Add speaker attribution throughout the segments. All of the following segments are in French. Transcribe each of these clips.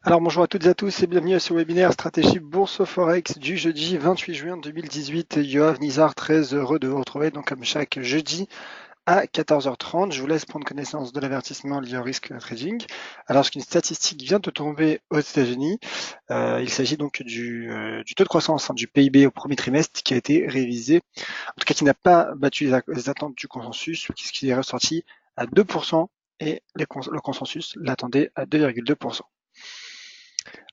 Speaker 1: Alors bonjour à toutes et à tous et bienvenue à ce webinaire Stratégie Bourse Forex du jeudi 28 juin 2018. Yoav Nizar, très heureux de vous retrouver donc comme chaque jeudi à 14h30. Je vous laisse prendre connaissance de l'avertissement lié au risque trading. Alors qu'une statistique vient de tomber aux États-Unis, il s'agit donc du taux de croissance, du PIB au premier trimestre qui a été révisé, en tout cas qui n'a pas battu les attentes du consensus, puisqu'il est ressorti à 2% et le consensus l'attendait à 2,2%.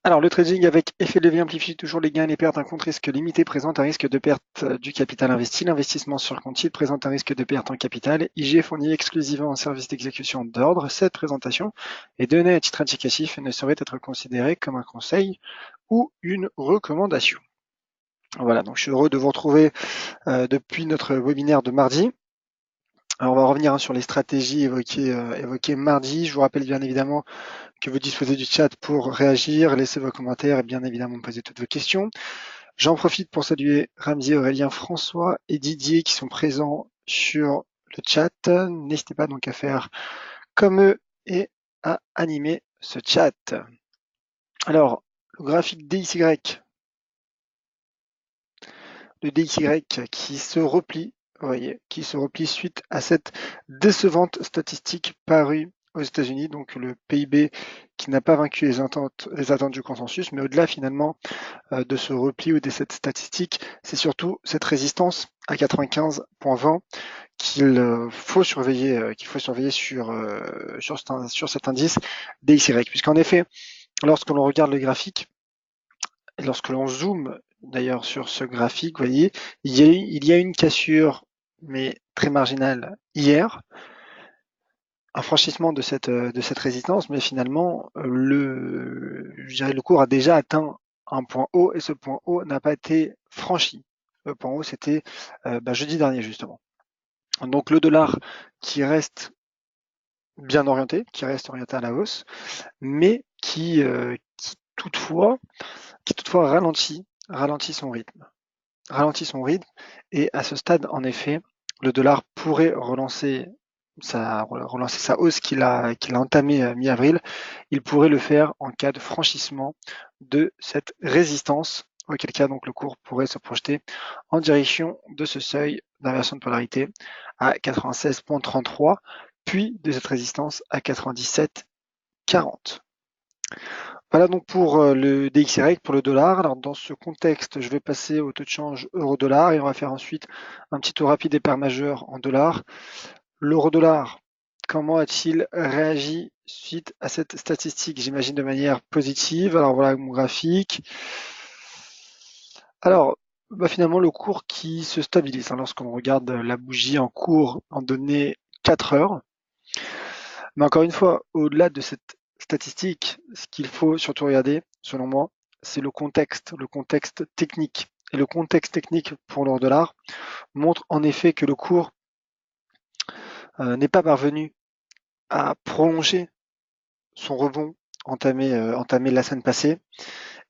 Speaker 1: Alors, le trading avec effet de levier amplifie toujours les gains et les pertes. Un compte risque limité présente un risque de perte du capital investi. L'investissement sur compte titre présente un risque de perte en capital. IG fournit exclusivement un service d'exécution d'ordre. Cette présentation est donnée à titre indicatif et ne saurait être considérée comme un conseil ou une recommandation. Voilà, donc je suis heureux de vous retrouver depuis notre webinaire de mardi. Alors, on va revenir sur les stratégies évoquées mardi. Je vous rappelle bien évidemment que vous disposez du chat pour réagir, laisser vos commentaires et bien évidemment poser toutes vos questions. J'en profite pour saluer Ramzi, Aurélien, François et Didier qui sont présents sur le chat. N'hésitez pas donc à faire comme eux et à animer ce chat. Alors, le graphique DXY, le DXY qui se replie, vous voyez, qui se replie suite à cette décevante statistique parue aux États-Unis, donc le PIB qui n'a pas vaincu les attentes du consensus, mais au-delà finalement de ce repli ou de cette statistique, c'est surtout cette résistance à 95,20 qu'il faut surveiller sur cet indice DXY, puisqu'en effet, lorsque l'on regarde le graphique, et lorsque l'on zoome d'ailleurs sur ce graphique, vous voyez, il y a une cassure, mais très marginale hier, un franchissement de cette résistance, mais finalement, je dirais le cours a déjà atteint un point haut et ce point haut n'a pas été franchi. Le point haut, c'était jeudi dernier, justement. Donc le dollar qui reste bien orienté, qui reste orienté à la hausse, mais qui toutefois ralentit son rythme. Ralentit son rythme et à ce stade, en effet, le dollar pourrait relancer sa hausse qu'il a entamée mi-avril. Il pourrait le faire en cas de franchissement de cette résistance, auquel cas donc le cours pourrait se projeter en direction de ce seuil d'inversion de polarité à 96,33, puis de cette résistance à 97,40. Voilà donc pour le DXY, pour le dollar. Alors dans ce contexte, je vais passer au taux de change euro-dollar et on va faire ensuite un petit tour rapide des paires majeures en dollars. L'euro-dollar, comment a-t-il réagi suite à cette statistique? J'imagine de manière positive. Alors voilà mon graphique. Alors, finalement, le cours qui se stabilise lorsqu'on regarde la bougie en cours en données 4 heures. Mais encore une fois, au-delà de cette statistique, ce qu'il faut surtout regarder, selon moi, c'est le contexte technique. Et le contexte technique pour l'euro dollar montre en effet que le cours n'est pas parvenu à prolonger son rebond entamé la semaine passée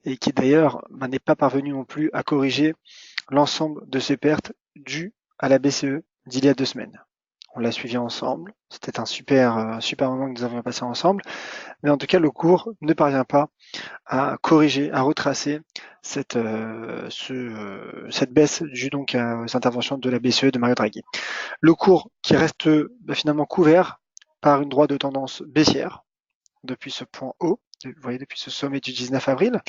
Speaker 1: et qui d'ailleurs n'est pas parvenu non plus à corriger l'ensemble de ses pertes dues à la BCE d'il y a 2 semaines. On l'a suivi ensemble, c'était un super moment que nous avions passé ensemble, mais en tout cas le cours ne parvient pas à corriger, à retracer cette baisse due donc aux interventions de la BCE de Mario Draghi. Le cours qui reste finalement couvert par une droite de tendance baissière depuis ce point haut, vous voyez, depuis ce sommet du 19 avril,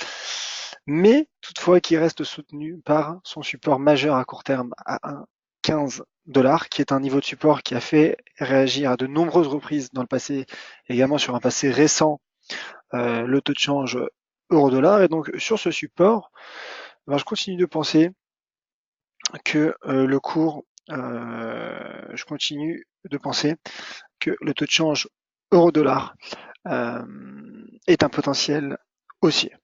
Speaker 1: mais toutefois qui reste soutenu par son support majeur à court terme à 1,15 $, qui est un niveau de support qui a fait réagir à de nombreuses reprises dans le passé, également sur un passé récent, le taux de change euro-dollar. Et donc sur ce support, je continue de penser que le cours, je continue de penser que le taux de change euro-dollar est un potentiel haussier,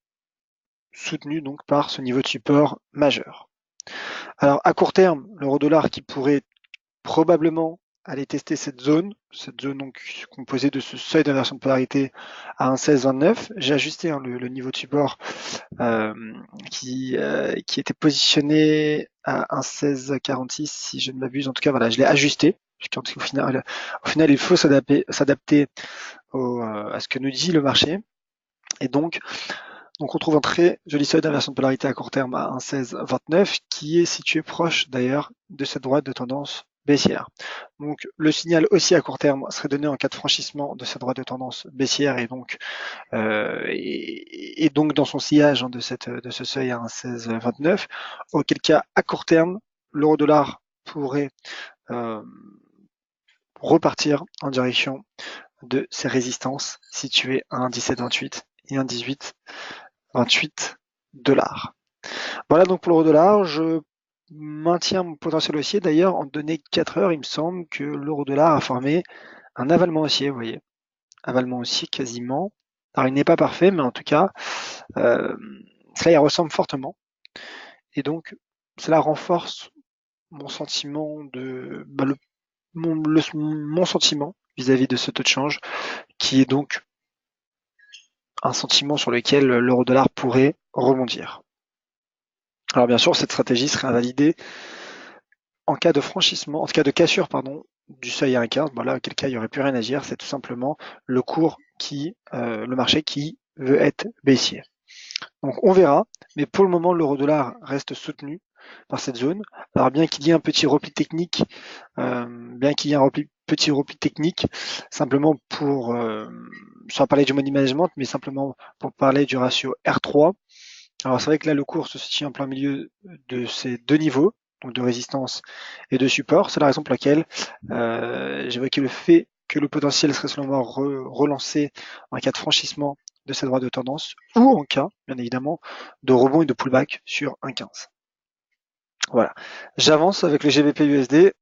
Speaker 1: soutenu donc par ce niveau de support majeur. Alors à court terme, l'euro-dollar qui pourrait probablement aller tester cette zone donc composée de ce seuil d'inversion de polarité à 1,1629. J'ai ajusté le niveau de support qui était positionné à 1,1646 si je ne m'abuse. En tout cas, voilà, je l'ai ajusté. Au final, il faut s'adapter à ce que nous dit le marché. Et donc on trouve un très joli seuil d'inversion de polarité à court terme à 1,1629 qui est situé proche d'ailleurs de cette droite de tendance baissière. Donc le signal aussi à court terme serait donné en cas de franchissement de cette droite de tendance baissière et donc dans son sillage de ce seuil à 1,1629, auquel cas à court terme l'euro-dollar pourrait repartir en direction de ses résistances situées à 1,1728 et 1,1828 $. Voilà donc pour l'euro-dollar. Je maintiens mon potentiel haussier. D'ailleurs, en données 4 heures, il me semble que l'euro-dollar a formé un avalement haussier, vous voyez. Avalement haussier quasiment. Alors, il n'est pas parfait, mais en tout cas, cela y ressemble fortement. Et donc, cela renforce mon sentiment mon sentiment vis-à-vis de ce taux de change, qui est donc un sentiment sur lequel l'euro-dollar pourrait rebondir. Alors bien sûr, cette stratégie serait invalidée en cas de franchissement, en cas de cassure, pardon, du seuil à 1,15. Bon là, auquel cas il n'y aurait plus rien à dire. C'est tout simplement le cours le marché qui veut être baissier. Donc on verra, mais pour le moment, l'euro-dollar reste soutenu par cette zone. Alors bien qu'il y ait un petit repli technique, simplement sans parler du money management, mais simplement pour parler du ratio R3. Alors c'est vrai que là, le cours se situe en plein milieu de ces deux niveaux, donc de résistance et de support. C'est la raison pour laquelle j'évoquais le fait que le potentiel serait selon moi relancé en cas de franchissement de cette droite de tendance ou en cas, bien évidemment, de rebond et de pullback sur 1,15. Voilà. J'avance avec le GBP USD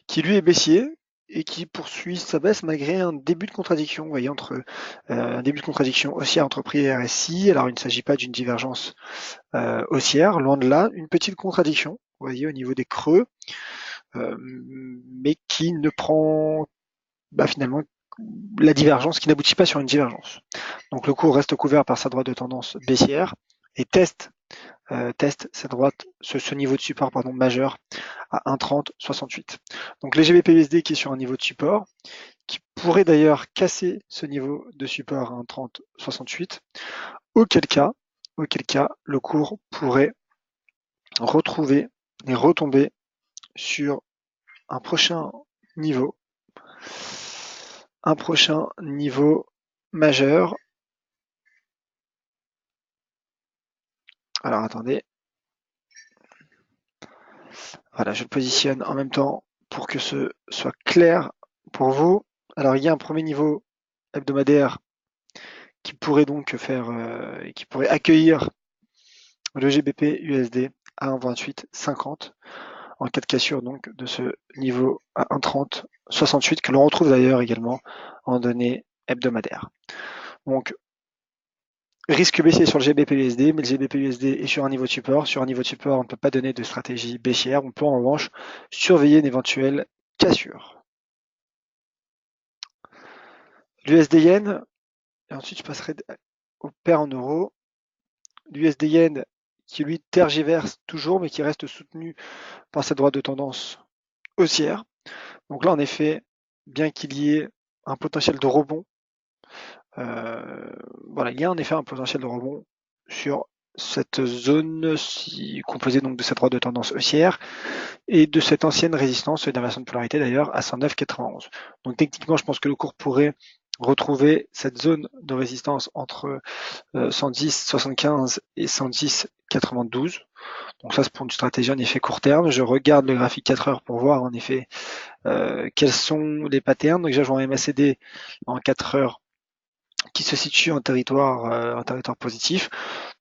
Speaker 1: qui lui est baissier et qui poursuit sa baisse malgré un début de contradiction, vous voyez, un début de contradiction haussière entre prix et RSI. Alors il ne s'agit pas d'une divergence haussière, loin de là, une petite contradiction, vous voyez, au niveau des creux, mais qui ne prend finalement la divergence, qui n'aboutit pas sur une divergence. Donc le cours reste couvert par sa droite de tendance baissière et teste cette droite, ce niveau de support majeur à 1,3068. Donc les GBP-USD qui est sur un niveau de support, qui pourrait d'ailleurs casser ce niveau de support à 1,3068, auquel cas le cours pourrait retrouver et retomber sur un prochain niveau majeur. Alors attendez, voilà, je le positionne en même temps pour que ce soit clair pour vous. Alors il y a un premier niveau hebdomadaire qui pourrait donc qui pourrait accueillir le GBP USD à 1,2850 en cas de cassure donc de ce niveau à 1,3068 que l'on retrouve d'ailleurs également en données hebdomadaires. Donc risque baissier sur le GBP-USD, mais le GBP-USD est sur un niveau de support. Sur un niveau de support, on ne peut pas donner de stratégie baissière. On peut en revanche surveiller une éventuelle cassure. L'USD-Yen, et ensuite je passerai au pair en euros. L'USD-Yen qui lui tergiverse toujours, mais qui reste soutenu par cette droite de tendance haussière. Donc là, en effet, bien qu'il y ait un potentiel de rebond, voilà, il y a en effet un potentiel de rebond sur cette zone composée donc de cette droite de tendance haussière et de cette ancienne résistance d'inversion de polarité d'ailleurs à 109,91. Donc techniquement, je pense que le cours pourrait retrouver cette zone de résistance entre 110,75 et 110,92. Donc ça, c'est pour une stratégie en effet court terme. Je regarde le graphique 4 heures pour voir en effet quels sont les patterns. Donc déjà, je vois un MACD en 4 heures qui se situe en territoire positif.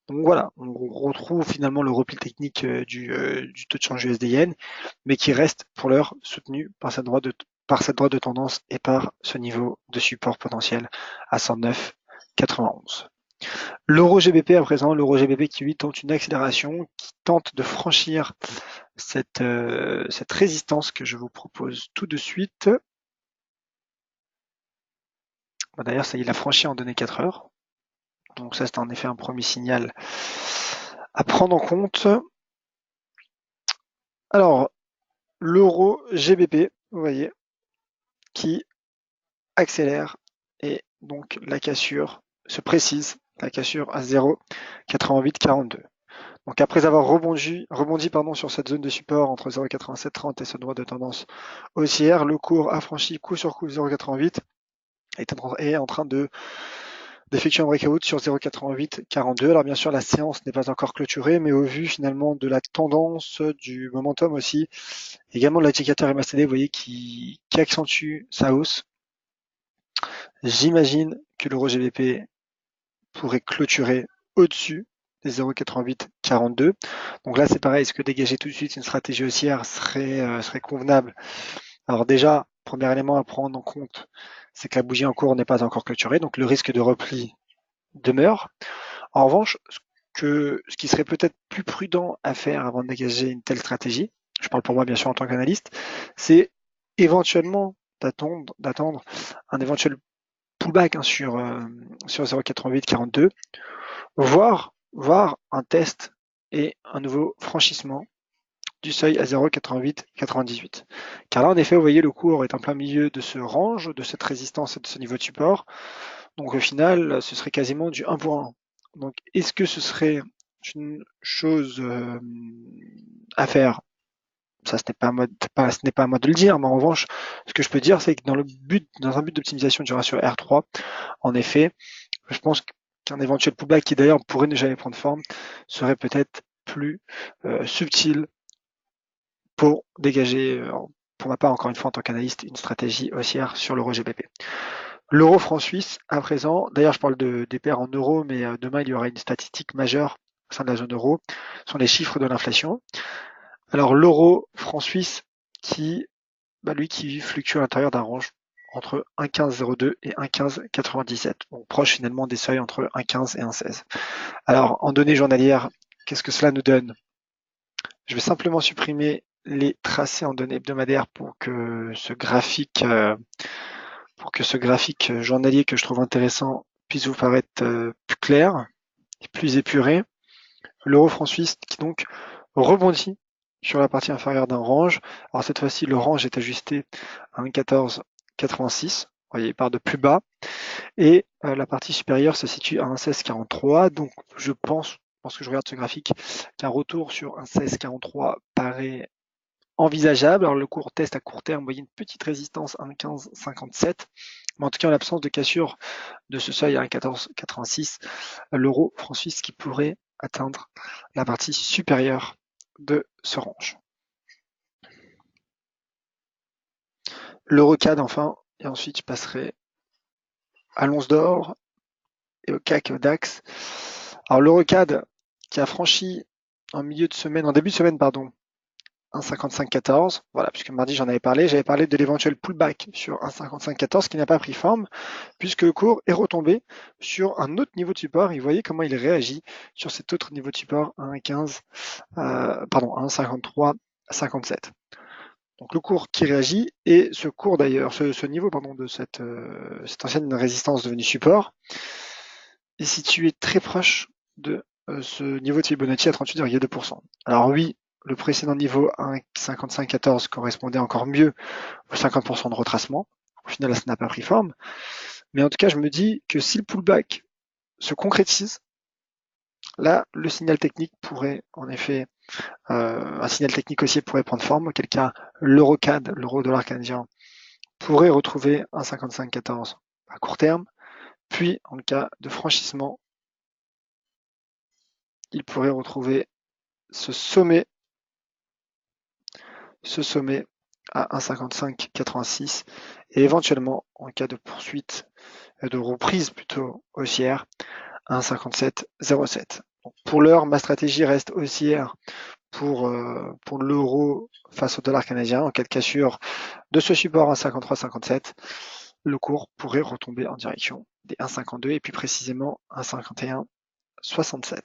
Speaker 1: Donc voilà, on retrouve finalement le repli technique du taux de change USD-Yen, mais qui reste pour l'heure soutenu par cette droite de tendance et par ce niveau de support potentiel à 109,91. L'euro GBP à présent, l'euro GBP qui lui tente une accélération, qui tente de franchir cette résistance que je vous propose tout de suite. D'ailleurs, ça y est, il a franchi en données 4 heures. Donc ça, c'est en effet un premier signal à prendre en compte. Alors, l'euro GBP, vous voyez, qui accélère et donc la cassure se précise, la cassure à 0,8842. Donc après avoir rebondi sur cette zone de support entre 0,8730 et ce droit de tendance haussière, le cours a franchi coup sur coup 0,88 et est en train d'effectuer un breakout sur 0,8842. Alors bien sûr, la séance n'est pas encore clôturée, mais au vu finalement de la tendance, du momentum aussi, également de l'indicateur MACD, vous voyez, qui accentue sa hausse, j'imagine que l'euro GBP pourrait clôturer au-dessus des 0,8842. Donc là, c'est pareil, est-ce que dégager tout de suite une stratégie haussière serait convenable? Alors déjà, premier élément à prendre en compte, c'est que la bougie en cours n'est pas encore clôturée, donc le risque de repli demeure. En revanche, ce qui serait peut-être plus prudent à faire avant de dégager une telle stratégie, je parle pour moi bien sûr en tant qu'analyste, c'est éventuellement d'attendre un éventuel pullback sur 0,8842, voir un test et un nouveau franchissement du seuil à 0,8898. Car là, en effet, vous voyez, le cours est en plein milieu de ce range, de cette résistance et de ce niveau de support. Donc au final, ce serait quasiment du 1 pour 1. Donc est-ce que ce serait une chose à faire? Ça, ce n'est pas à moi de le dire, mais en revanche, ce que je peux dire, c'est que dans un but d'optimisation du ratio R3, en effet, je pense qu'un éventuel pullback qui d'ailleurs pourrait ne jamais prendre forme serait peut-être plus subtil pour dégager, pour ma part encore une fois en tant qu'analyste, une stratégie haussière sur l'euro GBP. L'euro franc suisse, à présent, d'ailleurs je parle des paires en euros, mais demain il y aura une statistique majeure au sein de la zone euro, ce sont les chiffres de l'inflation. Alors l'euro franc suisse qui fluctue à l'intérieur d'un range entre 1,1502 et 1,1597, donc proche finalement des seuils entre 1,15 et 1,16. Alors en données journalières, qu'est-ce que cela nous donne? Je vais simplement supprimer les tracés en données hebdomadaires pour que ce graphique journalier que je trouve intéressant puisse vous paraître plus clair et plus épuré. L'euro franc suisse qui donc rebondit sur la partie inférieure d'un range. Alors cette fois-ci, le range est ajusté à 1,1486. Vous voyez, il part de plus bas. Et la partie supérieure se situe à 1,1643. Donc je pense, lorsque je regarde ce graphique, qu'un retour sur 1,1643 paraît envisageable. Alors le court test à court terme, vous voyez une petite résistance à 1,1557. Mais en tout cas, en l'absence de cassure de ce seuil à 1,1486, l'euro franc suisse qui pourrait atteindre la partie supérieure de ce range. L'euro-CAD enfin, et ensuite je passerai à l'once d'or et au CAC et au DAX. Alors l'euro-CAD qui a franchi en début de semaine, 1,5514, voilà, puisque mardi j'avais parlé de l'éventuel pullback sur 1,5514 qui n'a pas pris forme, puisque le cours est retombé sur un autre niveau de support, et vous voyez comment il réagit sur cet autre niveau de support, 1,5357. Donc le cours qui réagit, et ce cours d'ailleurs, ce niveau de cette ancienne résistance devenue support, est situé très proche de ce niveau de Fibonacci à 38,2%. Alors oui, le précédent niveau 1,5514 correspondait encore mieux aux 50% de retracement. Au final, ça n'a pas pris forme. Mais en tout cas, je me dis que si le pullback se concrétise, là, le signal technique pourrait, en effet, un signal technique haussier pourrait prendre forme, auquel cas l'euro-CAD, l'euro-dollar canadien, pourrait retrouver 1,5514 à court terme, puis en cas de franchissement, il pourrait retrouver ce sommet à 1,5586 et éventuellement, en cas de poursuite, de reprise plutôt haussière, 1,5707. Pour l'heure, ma stratégie reste haussière pour l'euro face au dollar canadien. En cas de cassure de ce support à 1,5357, le cours pourrait retomber en direction des 1,52 et plus précisément 1,5167.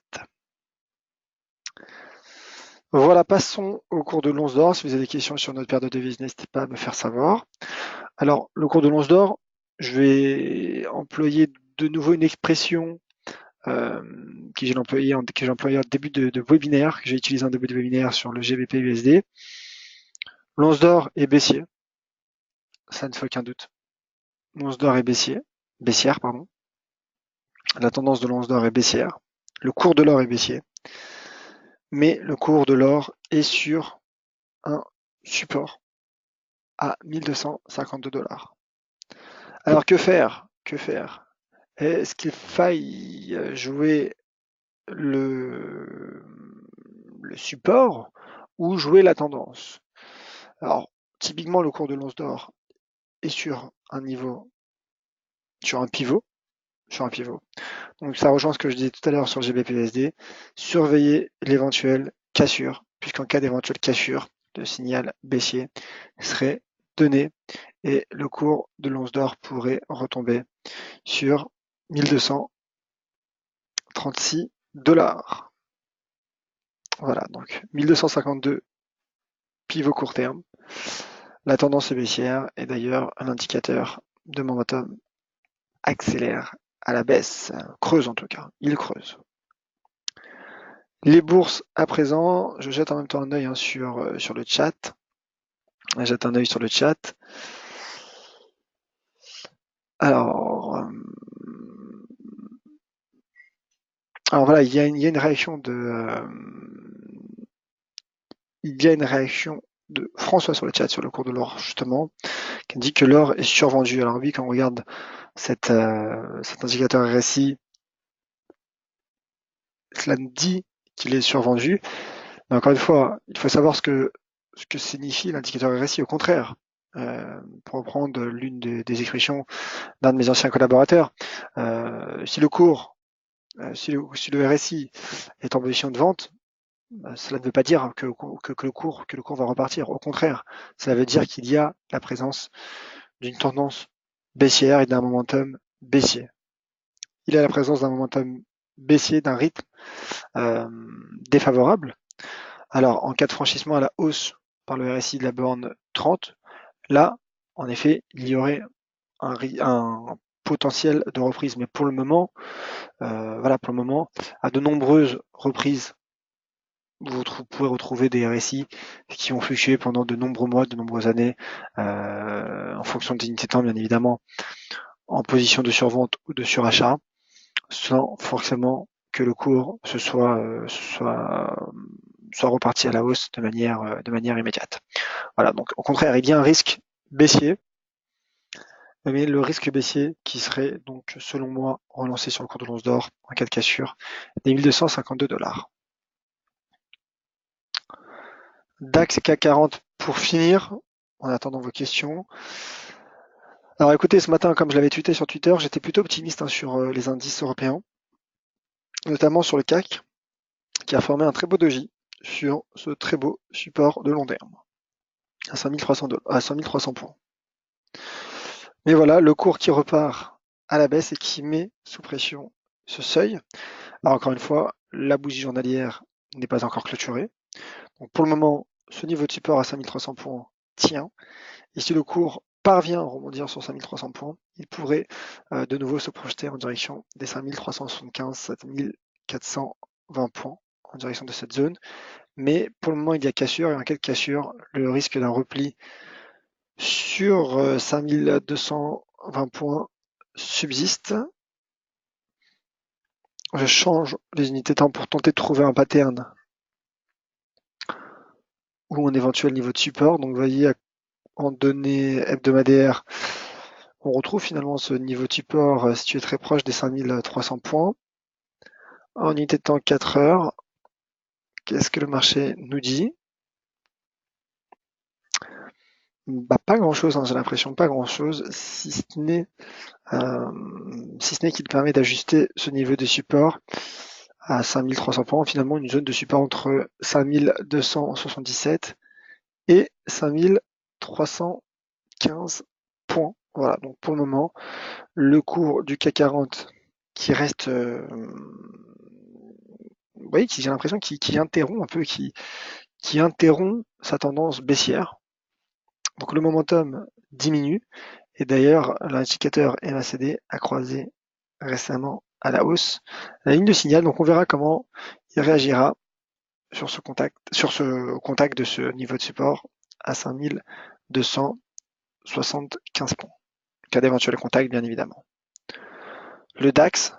Speaker 1: Voilà, passons au cours de l'once d'or. Si vous avez des questions sur notre paire de devises, n'hésitez pas à me faire savoir. Alors, le cours de l'once d'or, je vais employer de nouveau une expression que j'ai employée en début de webinaire, que j'ai utilisé en début de webinaire sur le GBP USD. L'once d'or est baissier, ça ne fait aucun doute. L'once d'or est baissier. baissière, pardon. La tendance de l'once d'or est baissière. Le cours de l'or est baissier. Mais le cours de l'or est sur un support à 1252 $. Alors que faire? Que faire? Est-ce qu'il faille jouer le, le support ou jouer la tendance? Alors, typiquement, le cours de l'once d'or est sur un niveau, sur un pivot, Donc ça rejoint ce que je disais tout à l'heure sur le GBP/USD. Surveillez l'éventuelle cassure, puisqu'en cas d'éventuelle cassure, le signal baissier serait donné et le cours de l'once d'or pourrait retomber sur 1236 $. Voilà, donc 1252 pivot court terme. La tendance est baissière et d'ailleurs l'indicateur de momentum accélère à la baisse, creuse en tout cas, il creuse. Les bourses à présent, je jette en même temps un œil sur le chat. Je jette un œil sur le chat. Alors voilà, il y a une réaction de François sur le chat sur le cours de l'or justement, qui dit que l'or est survendu. Alors oui, quand on regarde cet indicateur RSI, cela nous dit qu'il est survendu. Mais encore une fois, il faut savoir ce que signifie l'indicateur RSI. Au contraire, pour reprendre l'une des expressions d'un de mes anciens collaborateurs, si le cours, si le RSI est en position de vente, cela ne veut pas dire que le cours va repartir. Au contraire, cela veut dire qu'il y a la présence d'une tendance baissière et d'un momentum baissier. Il y a la présence d'un momentum baissier, d'un rythme défavorable. Alors, en cas de franchissement à la hausse par le RSI de la borne 30, là, en effet, il y aurait un potentiel de reprise. Mais pour le moment, à de nombreuses reprises, vous pouvez retrouver des RSI qui ont fluctué pendant de nombreux mois, de nombreuses années, en fonction des unités de temps, bien évidemment, en position de survente ou de surachat, sans forcément que le cours soit reparti à la hausse de manière immédiate. Voilà, donc au contraire, il y a un risque baissier, mais le risque baissier qui serait donc, selon moi, relancé sur le cours de l'once d'or en cas de cassure des 1252 $. DAX CAC 40 pour finir, en attendant vos questions. Alors écoutez, ce matin, comme je l'avais tweeté sur Twitter, j'étais plutôt optimiste sur les indices européens, notamment sur le CAC, qui a formé un très beau doji sur ce très beau support de long terme, à 5300 points. Mais voilà, le cours qui repart à la baisse et qui met sous pression ce seuil. Alors encore une fois, la bougie journalière n'est pas encore clôturée. Donc pour le moment, ce niveau de support à 5300 points tient. Et si le cours parvient à rebondir sur 5300 points, il pourrait de nouveau se projeter en direction des 5375, 7420 points en direction de cette zone. Mais pour le moment, il y a cassure et en cas de cassure, le risque d'un repli sur 5220 points subsiste. Je change les unités de temps pour tenter de trouver un pattern ou un éventuel niveau de support. Donc vous voyez, en données hebdomadaires, on retrouve finalement ce niveau de support situé très proche des 5300 points. En unité de temps 4 heures, qu'est-ce que le marché nous dit? Pas grand-chose, hein, j'ai l'impression, pas grand-chose, si ce n'est qu'il permet d'ajuster ce niveau de support à 5300 points, finalement une zone de support entre 5277 et 5315 points. Voilà, donc pour le moment, le cours du CAC 40 qui reste, vous voyez, j'ai l'impression qu'il interrompt un peu, qui interrompt sa tendance baissière. Donc le momentum diminue et d'ailleurs l'indicateur MACD a croisé récemment à la hausse la ligne de signal. Donc on verra comment il réagira sur ce contact de ce niveau de support à 5275 points. Cas d'éventuel contact, bien évidemment. Le DAX,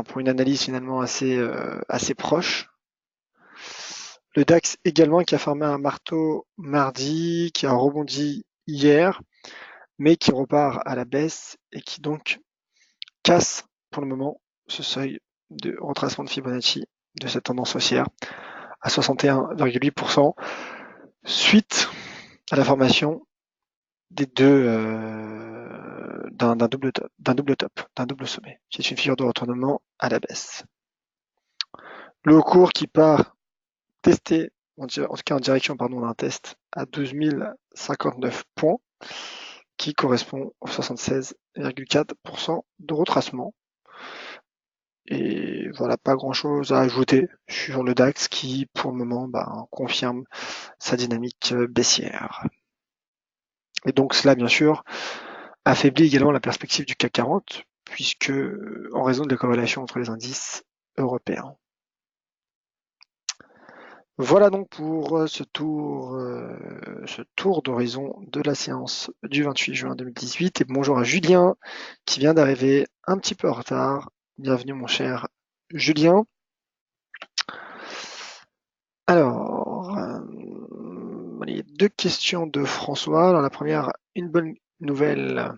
Speaker 1: pour une analyse finalement assez proche. Le DAX également qui a formé un marteau mardi, qui a rebondi hier, mais qui repart à la baisse et qui donc casse pour le moment ce seuil de retracement de Fibonacci de cette tendance haussière à 61,8% suite à la formation des deux d'un double top, d'un double sommet, qui est une figure de retournement à la baisse. Le cours qui part tester, en tout cas en direction d'un test à 12 059 points, qui correspond au 76,4% de retracement. Et voilà, pas grand chose à ajouter sur le DAX qui, pour le moment, confirme sa dynamique baissière. Et donc cela, bien sûr, affaiblit également la perspective du CAC 40, puisque en raison de la corrélation entre les indices européens. Voilà donc pour ce tour d'horizon de la séance du 28 juin 2018. Et bonjour à Julien qui vient d'arriver un petit peu en retard. Bienvenue mon cher Julien. Alors, les deux questions de François. Alors la première, une bonne nouvelle.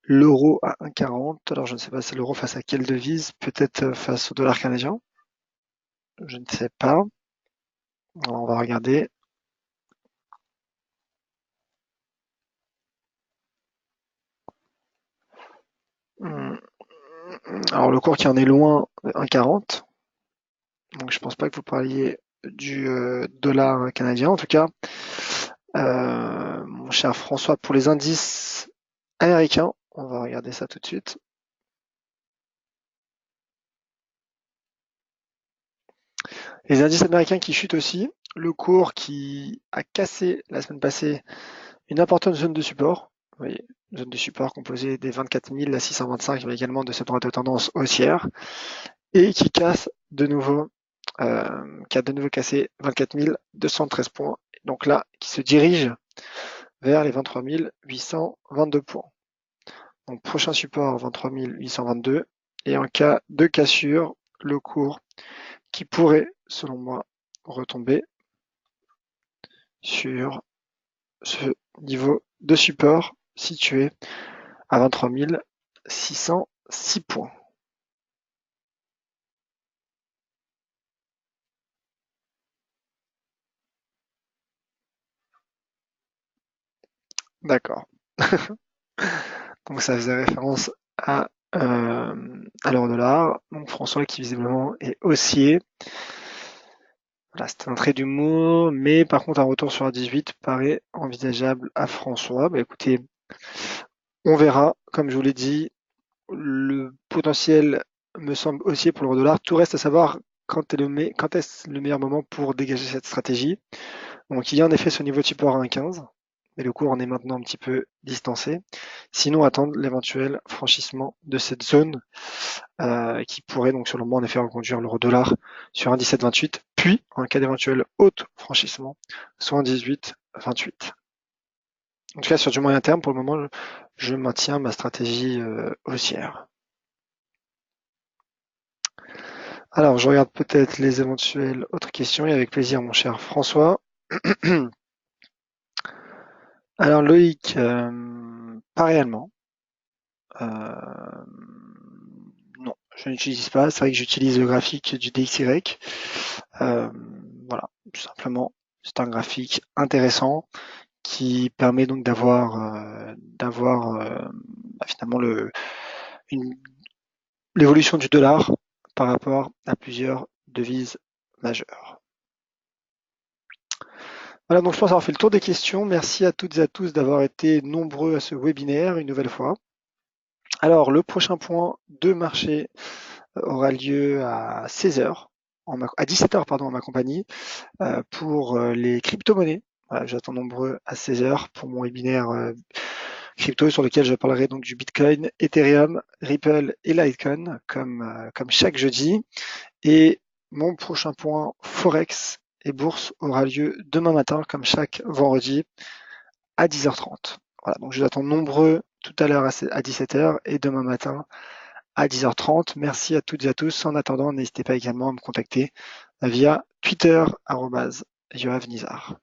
Speaker 1: L'euro à 1,40. Alors je ne sais pas, c'est l'euro face à quelle devise? Peut-être face au dollar canadien? Je ne sais pas. Alors, on va regarder. Alors le cours qui en est loin, 1,40. Donc je pense pas que vous parliez du dollar canadien. En tout cas, mon cher François, pour les indices américains, on va regarder ça tout de suite. Les indices américains qui chutent aussi. Le cours qui a cassé la semaine passée une importante zone de support. Vous voyez, zone de support composée des 24 000 à 625, mais également de cette droite de tendance haussière, et qui casse de nouveau, qui a de nouveau cassé 24 213 points. Donc là, qui se dirige vers les 23 822 points. Donc prochain support 23 822, et en cas de cassure, le cours qui pourrait, selon moi, retomber sur ce niveau de support situé à 23 606 points. D'accord. Donc ça faisait référence à l'euro-dollar. Donc François qui visiblement est haussier. Voilà, c'était un trait d'humour, mais par contre un retour sur un 18 paraît envisageable à François. Écoutez, on verra. Comme je vous l'ai dit, le potentiel me semble haussier pour l'euro-dollar. Tout reste à savoir quand est-ce le meilleur moment pour dégager cette stratégie. Donc il y a en effet ce niveau de support à 1,15, mais le cours en est maintenant un petit peu distancé. Sinon, attendre l'éventuel franchissement de cette zone qui pourrait donc selon moi en effet reconduire l'euro-dollar sur un 17,28, puis en cas d'éventuel haute franchissement, soit un 18,28. En tout cas, sur du moyen terme, pour le moment, je maintiens ma stratégie haussière. Alors, je regarde peut-être les éventuelles autres questions et avec plaisir, mon cher François. Alors, Loïc, pas réellement. Non, je n'utilise pas. C'est vrai que j'utilise le graphique du DXY. Voilà, tout simplement. C'est un graphique intéressant qui permet donc d'avoir finalement l'évolution du dollar par rapport à plusieurs devises majeures. Voilà, donc je pense avoir fait le tour des questions. Merci à toutes et à tous d'avoir été nombreux à ce webinaire une nouvelle fois. Alors, le prochain point de marché aura lieu à 16h, à 17h pardon, en ma compagnie, pour les crypto-monnaies. Voilà, j'attends nombreux à 16h pour mon webinaire crypto sur lequel je parlerai donc du Bitcoin, Ethereum, Ripple et Litecoin comme chaque jeudi. Et mon prochain point Forex et bourse aura lieu demain matin comme chaque vendredi à 10h30. Voilà, donc je vous attends nombreux tout à l'heure à 17h et demain matin à 10h30. Merci à toutes et à tous. En attendant, n'hésitez pas également à me contacter via Twitter, @YoavNizar.